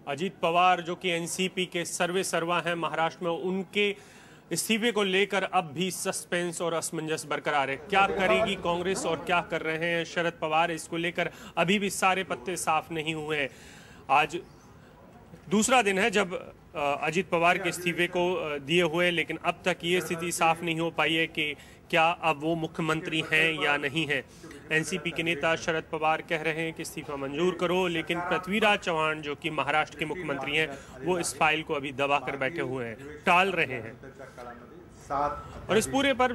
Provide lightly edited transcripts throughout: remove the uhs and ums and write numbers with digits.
अजीत पवार जो कि एनसीपी के सर्वे सर्वा हैं महाराष्ट्र में, उनके इस्तीफे को लेकर अब भी सस्पेंस और असमंजस बरकरार है। क्या करेगी कांग्रेस और क्या कर रहे हैं शरद पवार, इसको लेकर अभी भी सारे पत्ते साफ नहीं हुए हैं। आज दूसरा दिन है जब अजीत पवार के इस्तीफे को दिए हुए, लेकिन अब तक ये स्थिति साफ नहीं हो पाई है कि क्या अब वो मुख्यमंत्री हैं या नहीं हैं। एनसीपी के नेता शरद पवार कह रहे हैं कि इस्तीफा मंजूर करो, लेकिन पृथ्वीराज चव्हाण जो कि महाराष्ट्र के मुख्यमंत्री हैं वो इस फाइल को अभी दबा कर बैठे हुए हैं, टाल रहे हैं। और इस पूरे पर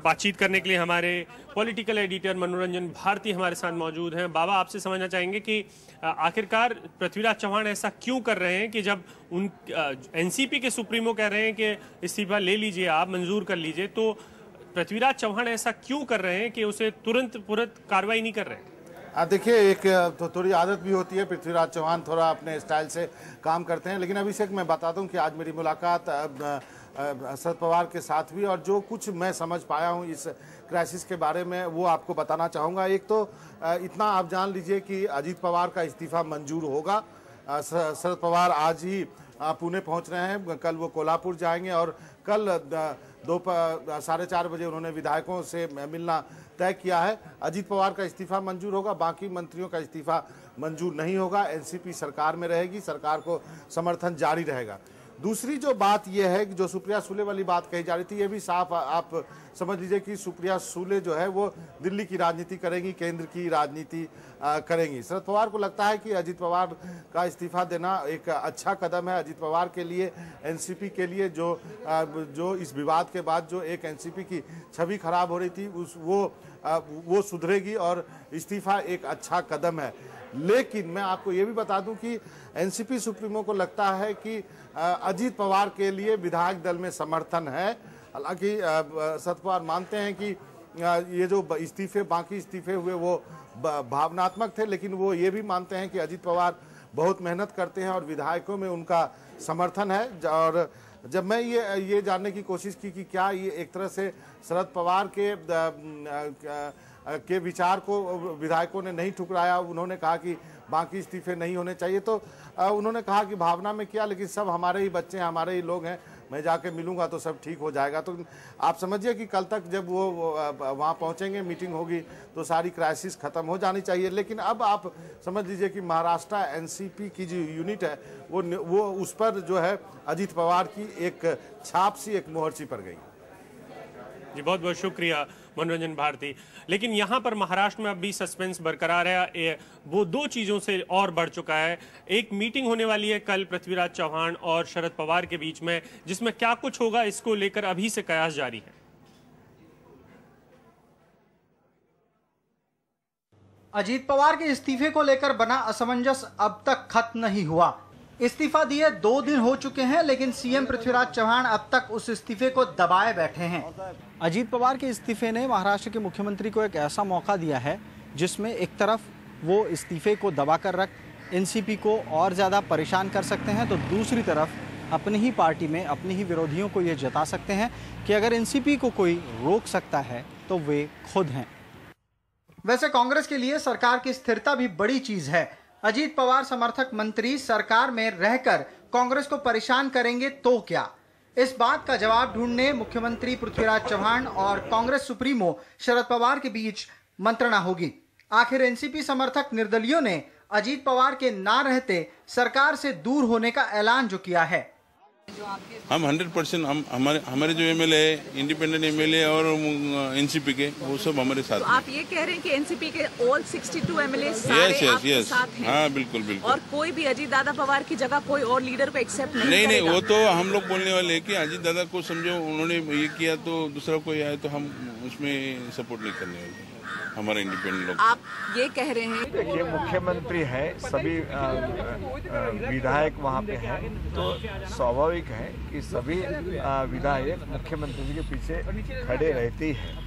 बातचीत करने के लिए हमारे पॉलिटिकल एडिटर मनोरंजन भारती हमारे साथ मौजूद हैं। बाबा, आपसे समझना चाहेंगे कि आखिरकार पृथ्वीराज चव्हाण ऐसा क्यों कर रहे हैं कि जब उन एनसीपी के सुप्रीमो कह रहे हैं कि इस्तीफा ले लीजिए, आप मंजूर कर लीजिए, तो पृथ्वीराज चव्हाण ऐसा क्यों कर रहे हैं कि उसे तुरंत कार्रवाई नहीं कर रहे हैं? देखिए, एक तो थोड़ी आदत भी होती है, पृथ्वीराज चव्हाण थोड़ा अपने स्टाइल से काम करते हैं। लेकिन अभिषेक, मैं बता दूं कि आज मेरी मुलाकात शरद पवार के साथ हुई और जो कुछ मैं समझ पाया हूं इस क्राइसिस के बारे में वो आपको बताना चाहूँगा। एक तो इतना आप जान लीजिए कि अजीत पवार का इस्तीफा मंजूर होगा। शरद पवार आज ही पुणे पहुंच रहे हैं, कल वो कोल्हापुर जाएंगे और कल दोपहर 4:30 बजे उन्होंने विधायकों से मिलना तय किया है। अजीत पवार का इस्तीफा मंजूर होगा, बाकी मंत्रियों का इस्तीफा मंजूर नहीं होगा। एनसीपी सरकार में रहेगी, सरकार को समर्थन जारी रहेगा। दूसरी जो बात यह है कि जो सुप्रिया सुले वाली बात कही जा रही थी, ये भी साफ आप समझ लीजिए कि सुप्रिया सुले जो है वो दिल्ली की राजनीति करेंगी, केंद्र की राजनीति करेंगी। शरद पवार को लगता है कि अजीत पवार का इस्तीफा देना एक अच्छा कदम है अजीत पवार के लिए, एनसीपी के लिए, जो इस विवाद के बाद जो एक एनसीपी की छवि खराब हो रही थी वो सुधरेगी और इस्तीफा एक अच्छा कदम है। लेकिन मैं आपको ये भी बता दूं कि एनसीपी सुप्रीमो को लगता है कि अजीत पवार के लिए विधायक दल में समर्थन है। हालांकि शरद पवार मानते हैं कि ये जो बाकी इस्तीफे हुए वो भावनात्मक थे, लेकिन वो ये भी मानते हैं कि अजीत पवार बहुत मेहनत करते हैं और विधायकों में उनका समर्थन है। और जब मैं ये जानने की कोशिश की कि क्या ये एक तरह से शरद पवार के विचार को विधायकों ने नहीं ठुकराया, उन्होंने कहा कि बाकी इस्तीफे नहीं होने चाहिए, तो उन्होंने कहा कि भावना में क्या, लेकिन सब हमारे ही बच्चे हैं, हमारे ही लोग हैं, मैं जाके मिलूंगा तो सब ठीक हो जाएगा। तो आप समझिए कि कल तक जब वो वहाँ पहुँचेंगे, मीटिंग होगी, तो सारी क्राइसिस खत्म हो जानी चाहिए। लेकिन अब आप समझ लीजिए कि महाराष्ट्र एनसीपी की जो यूनिट है वो उस पर जो है अजीत पवार की एक छाप सी, एक मोहर सी पड़ गई। जी, बहुत बहुत शुक्रिया मनोरंजन भारती। लेकिन यहाँ पर महाराष्ट्र में अब भी सस्पेंस बरकरार है। वो दो चीज़ों से और बढ़ चुका है। एक मीटिंग होने वाली है कल पृथ्वीराज चव्हाण और शरद पवार के बीच में, जिसमें क्या कुछ होगा इसको लेकर अभी से कयास जारी है। अजीत पवार के इस्तीफे को लेकर बना असमंजस अब तक खत्म नहीं हुआ। इस्तीफा दिए 2 दिन हो चुके हैं, लेकिन सीएम पृथ्वीराज चव्हाण अब तक उस इस्तीफे को दबाए बैठे हैं। अजीत पवार के इस्तीफे ने महाराष्ट्र के मुख्यमंत्री को एक ऐसा मौका दिया है जिसमें एक तरफ वो इस्तीफे को दबाकर रख एनसीपी को और ज़्यादा परेशान कर सकते हैं, तो दूसरी तरफ अपनी ही पार्टी में अपने ही विरोधियों को ये जता सकते हैं कि अगर एनसीपी को कोई रोक सकता है तो वे खुद हैं। वैसे कांग्रेस के लिए सरकार की स्थिरता भी बड़ी चीज है। अजीत पवार समर्थक मंत्री सरकार में रहकर कांग्रेस को परेशान करेंगे तो क्या? इस बात का जवाब ढूंढने मुख्यमंत्री पृथ्वीराज चव्हाण और कांग्रेस सुप्रीमो शरद पवार के बीच मंत्रणा होगी। आखिर एनसीपी समर्थक निर्दलियों ने अजीत पवार के ना रहते सरकार से दूर होने का ऐलान जो किया है। हम 100% हमारे जो एमएलए इंडिपेंडेंट एमएलए और एनसीपी के वो सब हमारे साथ। तो आप ये कह रहे हैं कि एनसीपी के ऑल 62 एमएलए सारे आपके साथ हैं? हाँ, बिल्कुल बिल्कुल। और कोई भी अजीत दादा पवार की जगह कोई और लीडर को एक्सेप्ट नहीं, वो तो हम लोग बोलने वाले हैं कि अजीत दादा को समझो उन्होंने ये किया तो दूसरा कोई आए तो हम उसमें सपोर्ट नहीं करने वाले, हमारे इंडिपेंडेंट लोग। आप ये कह रहे हैं? देखिए, मुख्यमंत्री है, सभी विधायक वहाँ पे हैं, तो स्वाभाविक है कि सभी विधायक मुख्यमंत्री जी के पीछे खड़े रहते हैं।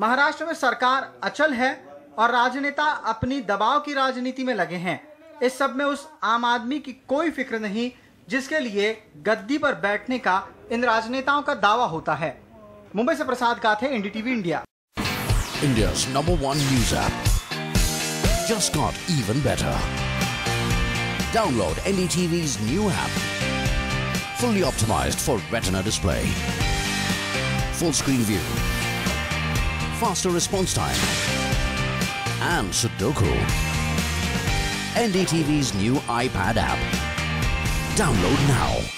महाराष्ट्र में सरकार अचल है और राजनेता अपनी दबाव की राजनीति में लगे हैं। इस सब में उस आम आदमी की कोई फिक्र नहीं जिसके लिए गद्दी पर बैठने का इन राजनेताओं का दावा होता है। मुंबई से प्रसाद गाथे, NDTV India. India's #1 news app just got even better. Download NDTV's new app. Fully optimized for retina display. Full screen view. Faster response time. And Sudoku. NDTV's new iPad app. Download now.